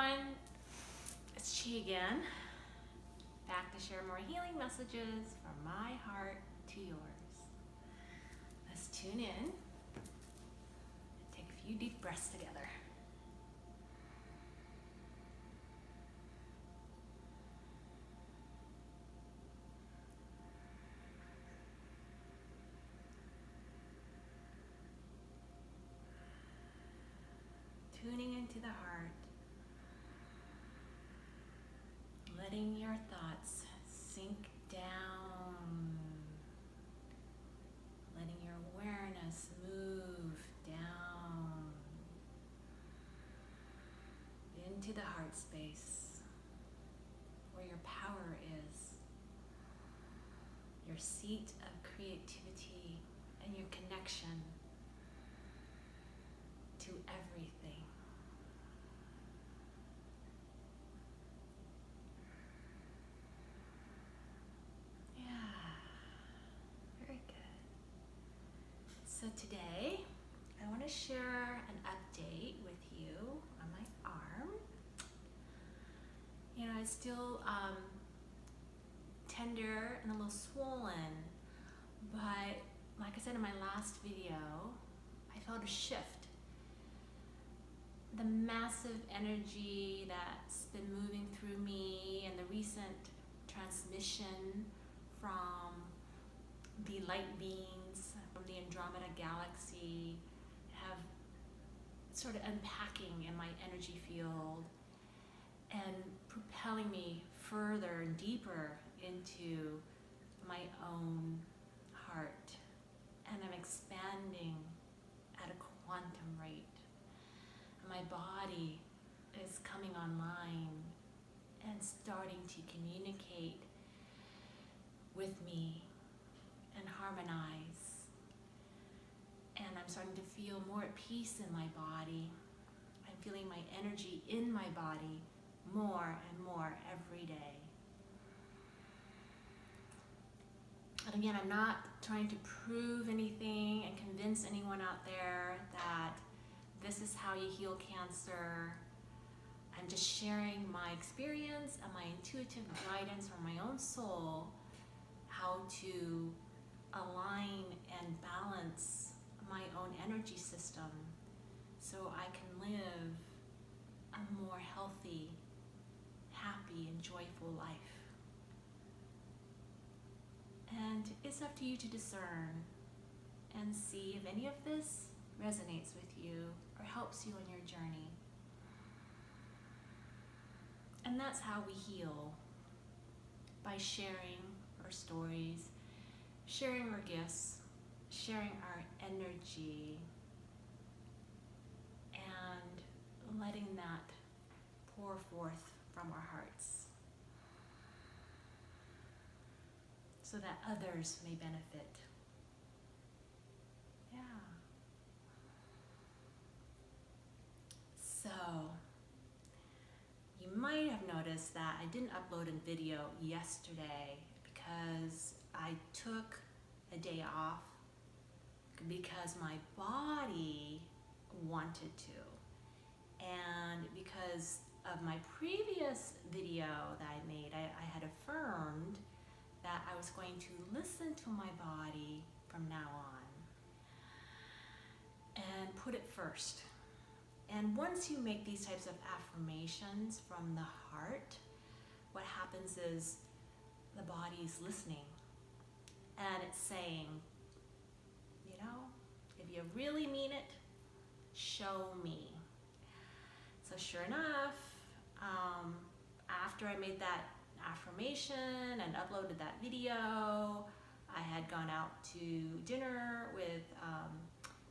everyone, it's Chi again, back to share more healing messages from my heart to yours. Let's tune in and take a few deep breaths together. Tuning into the heart, letting your thoughts sink down, letting your awareness move down into the heart space where your power is, your seat of creativity and your connection to everything. So today, I want to share an update with you on my arm. You know, it's still tender and a little swollen, but like I said in my last video, I felt a shift. The massive energy that's been moving through me and the recent transmission from the light beings from the Andromeda galaxy have sort of unpacking in my energy field and propelling me further and deeper into my own heart. And I'm expanding at a quantum rate. My body is coming online and starting to communicate with me and harmonize. And I'm starting to feel more at peace in my body. I'm feeling my energy in my body more and more every day. And again, I'm not trying to prove anything and convince anyone out there that this is how you heal cancer. I'm just sharing my experience and my intuitive guidance from my own soul, how to align and balance my own energy system so I can live a more healthy, happy, and joyful life. And it's up to you to discern and see if any of this resonates with you or helps you on your journey. And that's how we heal, by sharing our stories, sharing our gifts, sharing our energy, and letting that pour forth from our hearts so that others may benefit. Yeah. So, you might have noticed that I didn't upload a video yesterday because I took a day off because my body wanted to, and because of my previous video that I made, I had affirmed that I was going to listen to my body from now on and put it first. And once you make these types of affirmations from the heart, what happens is the body's listening and it's saying, you know, if you really mean it, show me. So sure enough, after I made that affirmation and uploaded that video, I had gone out to dinner with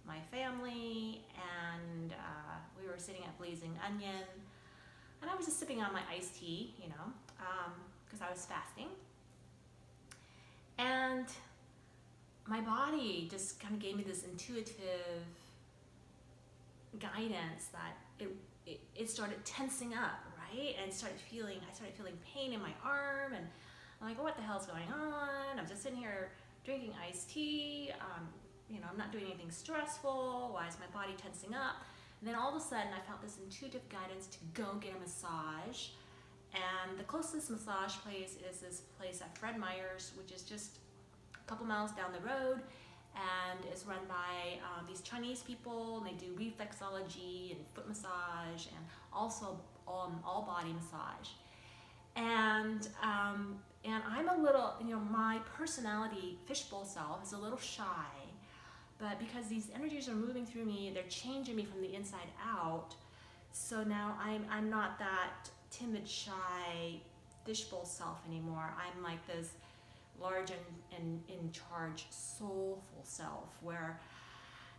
my family, and we were sitting at Blazing Onion, and I was just sipping on my iced tea, you know, because I was fasting. And my body just kind of gave me this intuitive guidance that it started tensing up, right? And I started feeling pain in my arm, and I'm like, what the hell's going on? I'm just sitting here drinking iced tea. You know, I'm not doing anything stressful. Why is my body tensing up? And then all of a sudden I felt this intuitive guidance to go get a massage. And the closest massage place is this place at Fred Meyer's, which is just a couple miles down the road, and it's run by these Chinese people. And they do reflexology and foot massage and also all body massage. And I'm a little, my personality, fishbowl self, is a little shy, but because these energies are moving through me, they're changing me from the inside out. So now I'm not that timid, shy fishbowl self anymore. I'm like this large and in charge, soulful self where,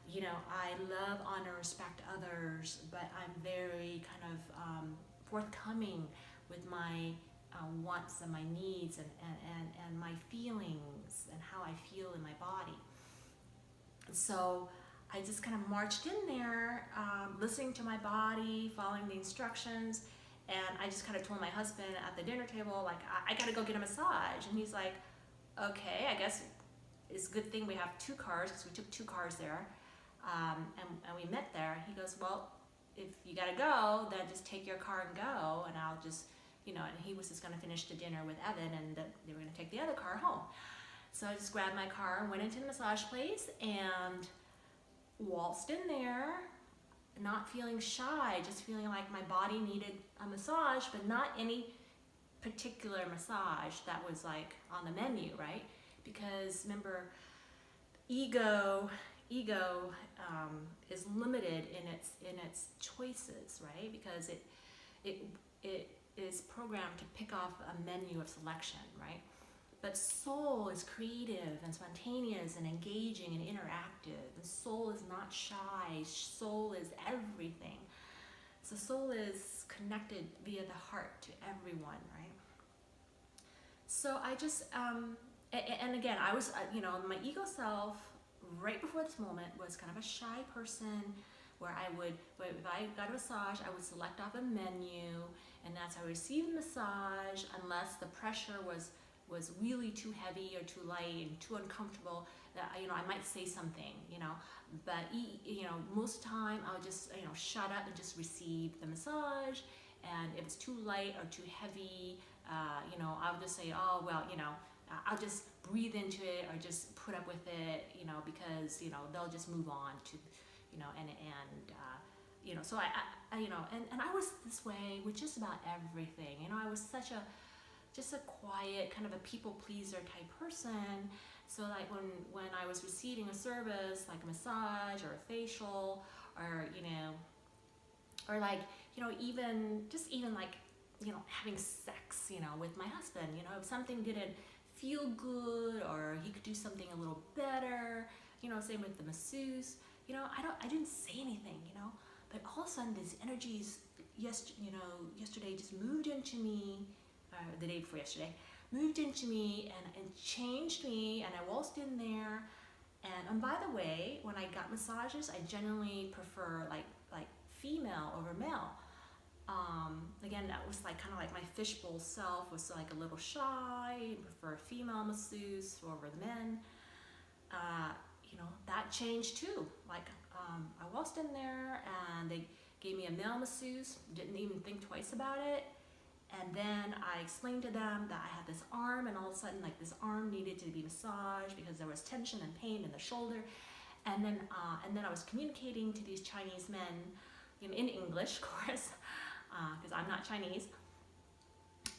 I love, honor, respect others, but I'm very kind of forthcoming with my wants and my needs and my feelings and how I feel in my body. So I just kind of marched in there, listening to my body, following the instructions, and I just kind of told my husband at the dinner table, like, I gotta go get a massage. And he's like, okay, I guess it's a good thing we have 2 cars, because we took 2 cars there, and we met there. He goes, well, if you gotta go, then just take your car and go, and I'll just, and he was just gonna finish the dinner with Evan, and they were gonna take the other car home. So I just grabbed my car and went into the massage place and waltzed in there, not feeling shy, just feeling like my body needed a massage, but not any particular massage that was like on the menu, right? Because remember, ego is limited in its choices, right? Because it is programmed to pick off a menu of selection, right? But soul is creative and spontaneous and engaging and interactive. And soul is not shy. Soul is everything. So soul is connected via the heart to everyone, right? So I just, and again, I was, my ego self, right before this moment, was kind of a shy person where if I got a massage, I would select off a menu, and that's how I received the massage, unless the pressure was really too heavy or too light and too uncomfortable, that I might say something, but most of the time I would just shut up and just receive the massage. And if it's too light or too heavy, I would just say, oh well, I'll just breathe into it or just put up with it, because they'll just move on to, so and I was this way with just about everything. I was such a quiet, kind of a people pleaser type person. So like when I was receiving a service, like a massage or a facial, or or like even like having sex, with my husband, if something didn't feel good or he could do something a little better, same with the masseuse, I didn't say anything, but all of a sudden these energies yesterday just moved into me. The day before yesterday, moved into me and changed me, and I waltzed in there. And by the way, when I got massages, I generally prefer like female over male. Again, that was like kind of like my fishbowl self was like a little shy, prefer female masseuse over the men. That changed too. Like I waltzed in there and they gave me a male masseuse, didn't even think twice about it. And then I explained to them that I had this arm, and all of a sudden, like, this arm needed to be massaged because there was tension and pain in the shoulder. And then I was communicating to these Chinese men, in English, of course, because I'm not Chinese.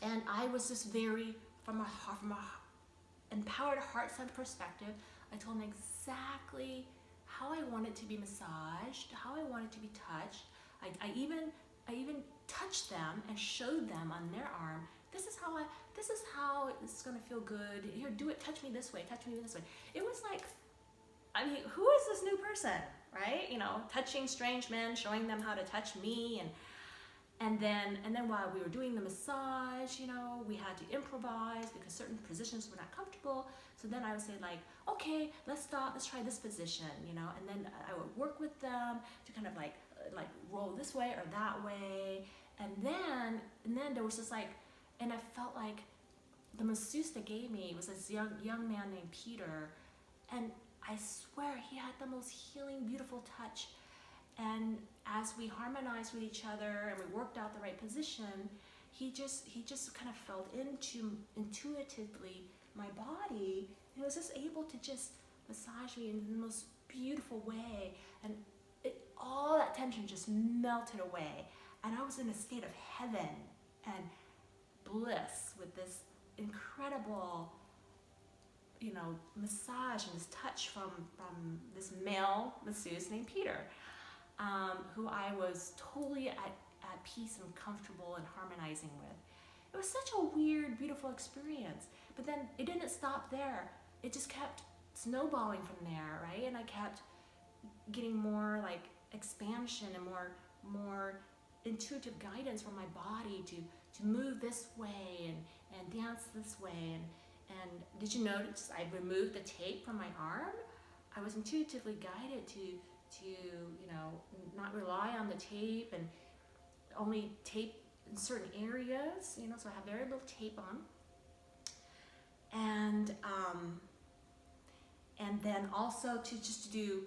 And I was just very, from a empowered heart-centered perspective, I told them exactly how I wanted to be massaged, how I wanted to be touched. I even touched them and showed them on their arm, this is how it's gonna feel good. Here, do it, touch me this way, touch me this way. It was like, who is this new person, right? Touching strange men, showing them how to touch me, and then while we were doing the massage, we had to improvise because certain positions were not comfortable. So then I would say like, okay, let's try this position, and then I would work with them to kind of like roll this way or that way, and then there was this like, and I felt like the masseuse that gave me was this young man named Peter, and I swear he had the most healing, beautiful touch, And as we harmonized with each other and we worked out the right position, he just kind of felt into intuitively my body, and was just able to just massage me in the most beautiful way, and all that tension just melted away, and I was in a state of heaven and bliss with this incredible, massage and this touch from this male masseuse named Peter, who I was totally at peace and comfortable and harmonizing with. It was such a weird, beautiful experience. But then it didn't stop there. It just kept snowballing from there, right? And I kept getting more like expansion and more intuitive guidance from my body to move this way and dance this way. And did you notice I removed the tape from my arm? I was intuitively guided to not rely on the tape and only tape in certain areas, so I have very little tape on. And then also to do,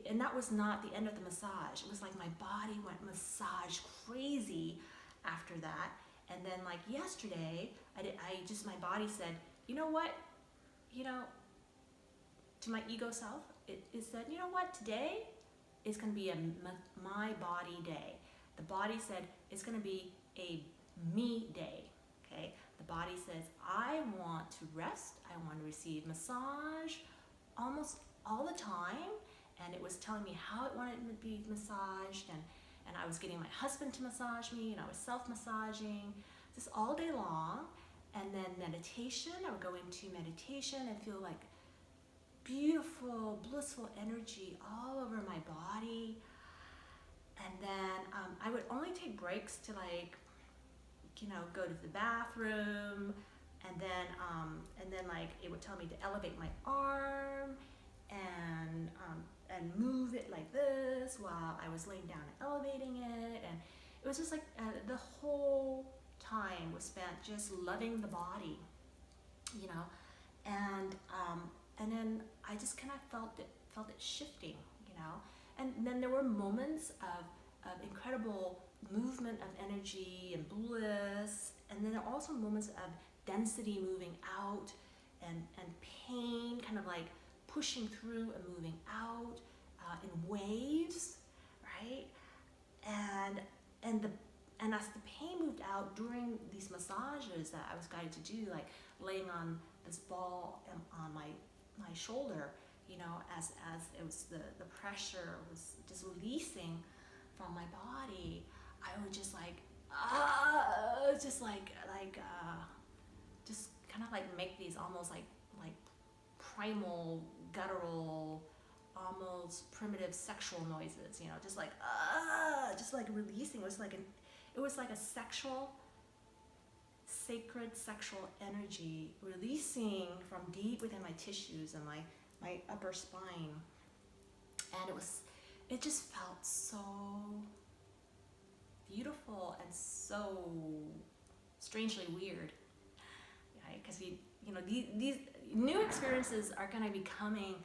and that was not the end of the massage. It was like my body went massage crazy after that. And then like yesterday, my body said, you know what, to my ego self, it said, you know what, today is going to be a my body day. The body said, it's going to be a me day, okay? The body says, I want to rest, I want to receive massage almost all the time, and it was telling me how it wanted to be massaged, and I was getting my husband to massage me, and I was self-massaging, just all day long. And then meditation, I would go into meditation and feel like beautiful, blissful energy all over my body. And then I would only take breaks to go to the bathroom, and then like it would tell me to elevate my arm and move it like this while I was laying down and elevating it. And it was just like the whole time was spent just loving the body, and then I just kind of felt it shifting, and then there were moments of incredible movement of energy and bliss, and then there are also moments of density moving out and pain kind of like pushing through and moving out in waves, right? And as the pain moved out during these massages that I was guided to do, like laying on this ball on my shoulder, as it was the pressure was just releasing from my body, I would just just kind of like make these almost like primal, guttural, almost primitive sexual noises, just like releasing. It was like a sacred sexual energy releasing from deep within my tissues and my upper spine. And it just felt so beautiful and so strangely weird, right? Because these new experiences are going to be coming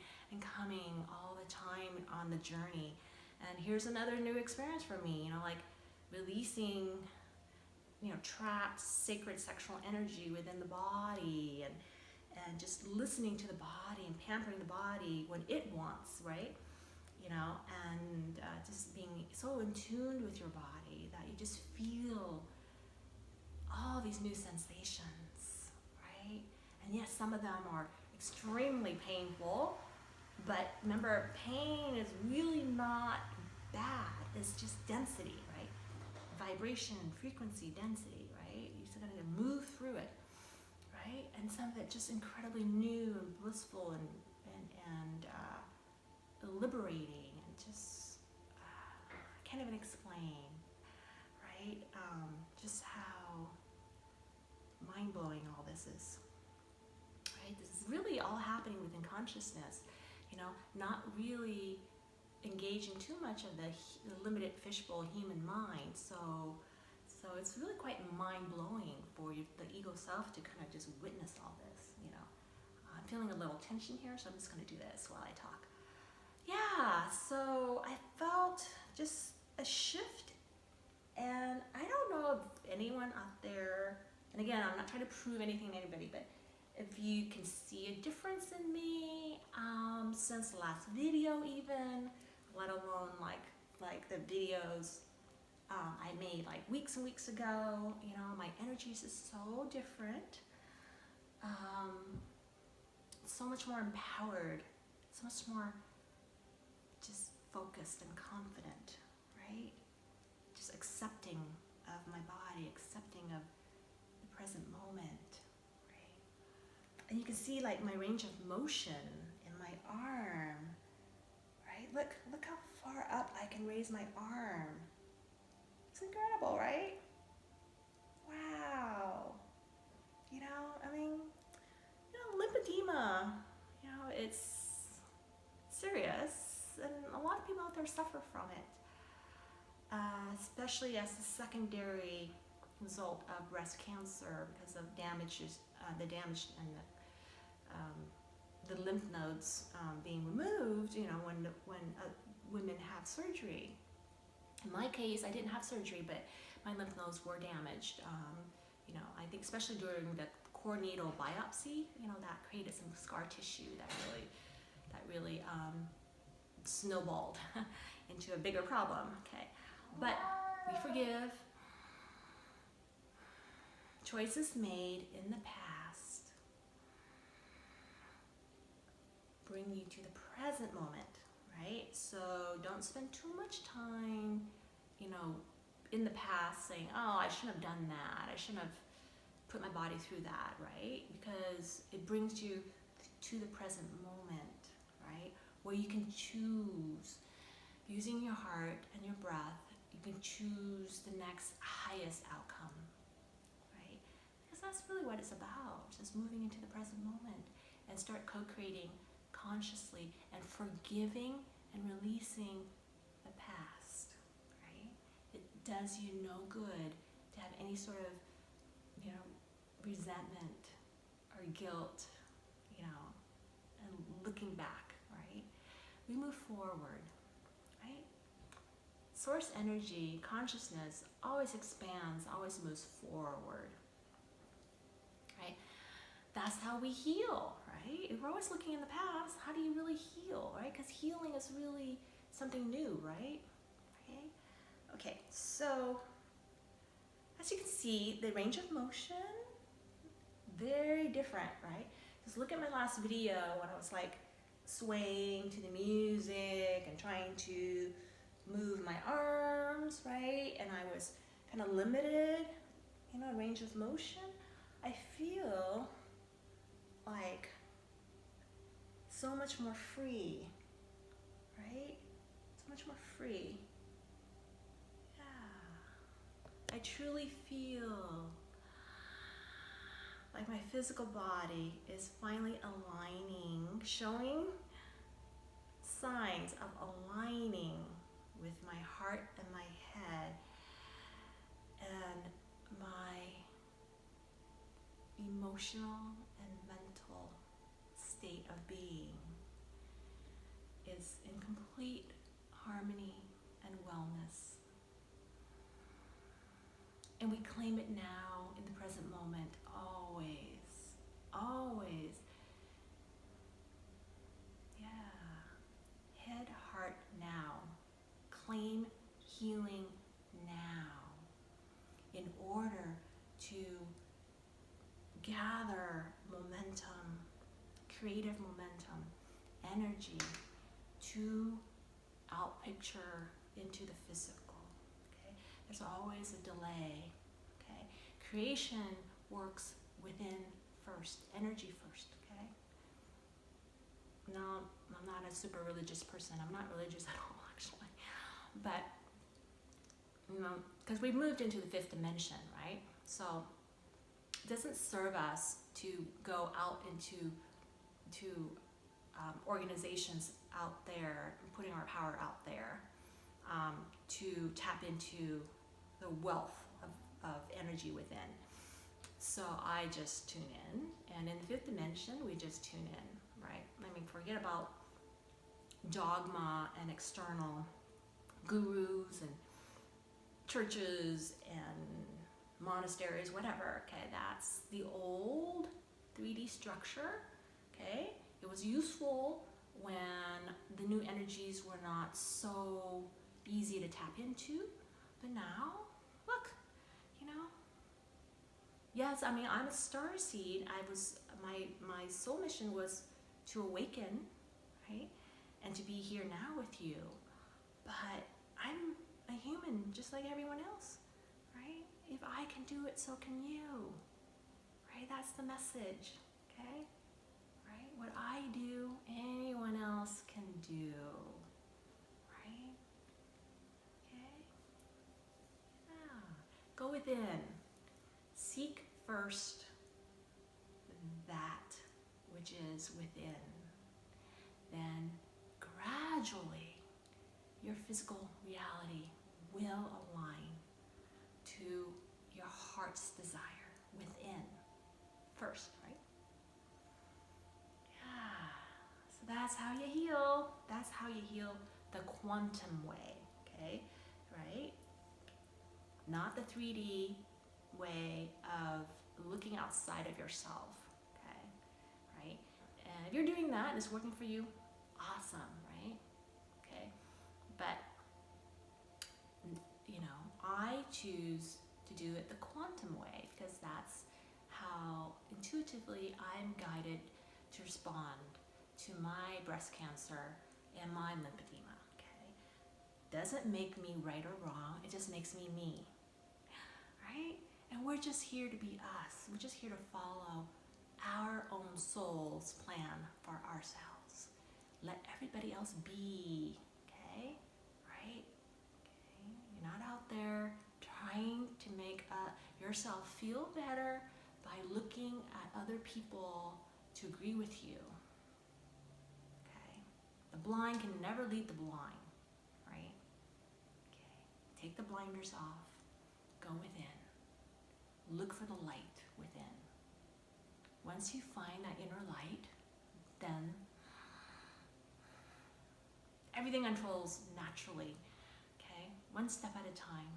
all the time on the journey. And here's another new experience for me, like releasing trapped sacred sexual energy within the body, and just listening to the body and pampering the body when it wants, right? And just being so in tune with your body that you just feel all these new sensations, right? And yes, some of them are extremely painful, but remember, pain is really not bad. It's just density, right? Vibration, frequency, density, right? You just gotta move through it, right? And some of it just incredibly new and blissful and liberating, and just I can't even explain, right? Just how mind-blowing all this is, right? This is really all happening within consciousness, not really engaging too much of the limited fishbowl human mind. So it's really quite mind-blowing for the ego self to kind of just witness all this, I'm feeling a little tension here, so I'm just going to do this while I talk. yeah, so I felt just a shift, and I don't know if anyone out there, and again, I'm not trying to prove anything to anybody, but if you can see a difference in me since the last video even, let alone like the videos I made like weeks and weeks ago. You know, my energy is just so different, so much more empowered, so much more just focused and confident, right? Just accepting of my body, accepting of the present moment, right? And you can see like my range of motion in my arm, right? Look how far up I can raise my arm. It's incredible, right? Wow. You know, I mean, you know, lymphedema, you know, it's serious, and a lot of people out there suffer from it, especially as a secondary result of breast cancer because of damages, the damage and the lymph nodes being removed. You know, when women have surgery. In my case, I didn't have surgery, but my lymph nodes were damaged. You know, I think especially during the core needle biopsy, you know, that created some scar tissue that really snowballed into a bigger problem. Okay, but we forgive. Choices made in the past bring you to the present moment, right? So don't spend too much time, you know, in the past saying, oh, I shouldn't have done that. I shouldn't have put my body through that, right? Because it brings you to the present moment, right? Where you can choose, using your heart and your breath, you can choose the next highest outcome, right? Because that's really what it's about, just moving into the present moment and start co-creating consciously and forgiving and releasing the past, right? It does you no good to have any sort of, you know, resentment or guilt, you know, and looking back, right? We move forward, right? Source energy, consciousness always expands, always moves forward, right? That's how we heal, right? If we're always looking in the past, how do you really heal, right? Because healing is really something new, right? Okay, so as you can see, the range of motion, very different, right? Just look at my last video when I was like swaying to the music and trying to move my arms, right? And I was kind of limited, you know, range of motion. I feel like so much more free, right? So much more free. Yeah. I truly feel like my physical body is finally aligning, showing signs of aligning with my heart and my head, and my emotional and mental state of being is in complete harmony and wellness. And we claim it now in the present moment, always, always. Yeah. Head, heart, now. Claim healing now in order to gather momentum, creative momentum, energy to outpicture into the physical. Okay? There's always a delay. Okay? Creation works within first, energy first. Okay? No, I'm not a super religious person. I'm not religious at all, actually. But, you know, because we've moved into the fifth dimension, right? So it doesn't serve us to go out into organizations out there, putting our power out there, to tap into the wealth of energy within. So I just tune in, and in the fifth dimension, we just tune in, right? I mean, forget about dogma and external gurus and churches and monasteries, whatever, okay? That's the old 3D structure, okay? It was useful when the new energies were not so easy to tap into, but now, look, you know, yes, I mean, I'm a star seed. My soul mission was to awaken, right? And to be here now with you. But I'm a human just like everyone else, right? If I can do it, so can you, right? That's the message, okay? Right? What I do, anyone else can do, right? Okay? Yeah. Go within. Seek first that which is within. Then gradually your physical reality will align to your heart's desire within first, right? Yeah. So that's how you heal. That's how you heal the quantum way, okay? Right? Not the 3D way of looking outside of yourself, okay? Right? And if you're doing that and it's working for you, awesome, right? Okay? But, you know, I choose to do it the quantum way because that's how intuitively I'm guided to respond to my breast cancer and my lymphedema, okay? Doesn't make me right or wrong, it just makes me me, right? And we're just here to be us. We're just here to follow our own soul's plan for ourselves. Let everybody else be, okay? Right? Okay? You're not out there trying to make yourself feel better by looking at other people to agree with you, okay? The blind can never lead the blind, right? Okay. Take the blinders off. Go within. Look for the light within. Once you find that inner light, then everything unfolds naturally, okay? One step at a time.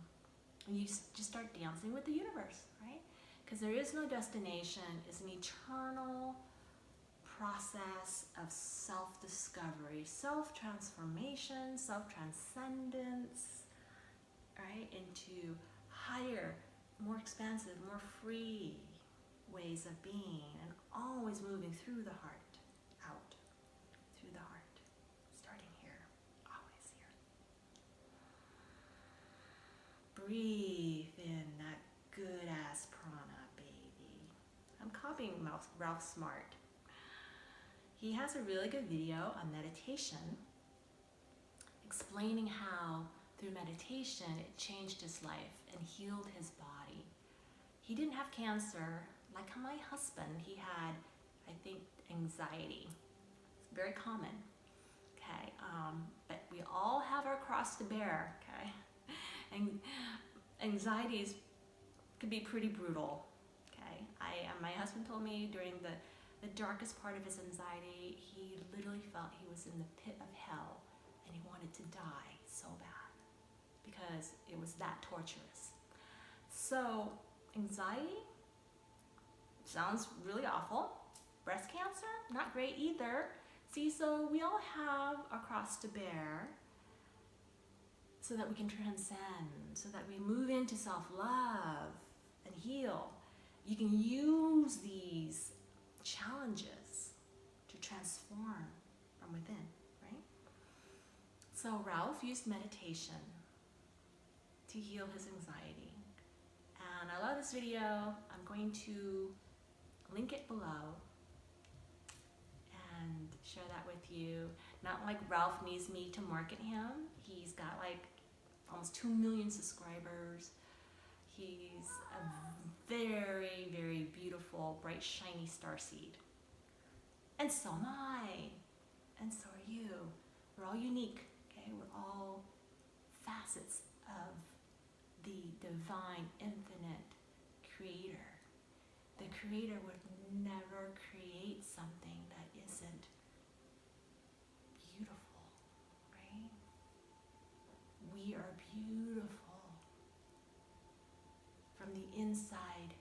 And you just start dancing with the universe, right? Because there is no destination. It's an eternal process of self-discovery, self-transformation, self-transcendence, right? Into higher, more expansive, more free ways of being, and always moving through the heart, out, through the heart, starting here, always here. Breathe in that good-ass prana, baby. I'm copying Ralph Smart. He has a really good video on meditation, explaining how through meditation it changed his life and healed his body. He didn't have cancer like my husband. He had, I think, anxiety. It's very common, okay? But we all have our cross to bear, okay? And anxieties could be pretty brutal, okay? My husband told me during the darkest part of his anxiety, he literally felt he was in the pit of hell and he wanted to die so bad because it was that torturous. So anxiety sounds really awful. Breast cancer, not great either. See, so we all have a cross to bear so that we can transcend, so that we move into self-love and heal. You can use these challenges to transform from within, right? So Ralph used meditation to heal his anxiety. And I love this video. I'm going to link it below and share that with you. Not like Ralph needs me to market him. He's got like almost 2 million subscribers. He's a very, very beautiful, bright, shiny starseed. And so am I. And so are you. We're all unique, okay? We're all facets of the divine, infinite creator. The creator would never create something that isn't beautiful, We are beautiful. From the inside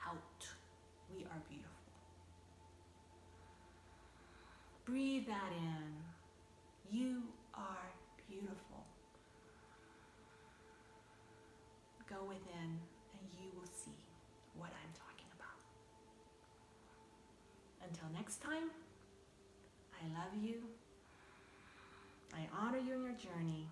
out, we are beautiful. Breathe that in. You are beautiful. Go within and you will see what I'm talking about. Until next time, I love you. I honor you in your journey.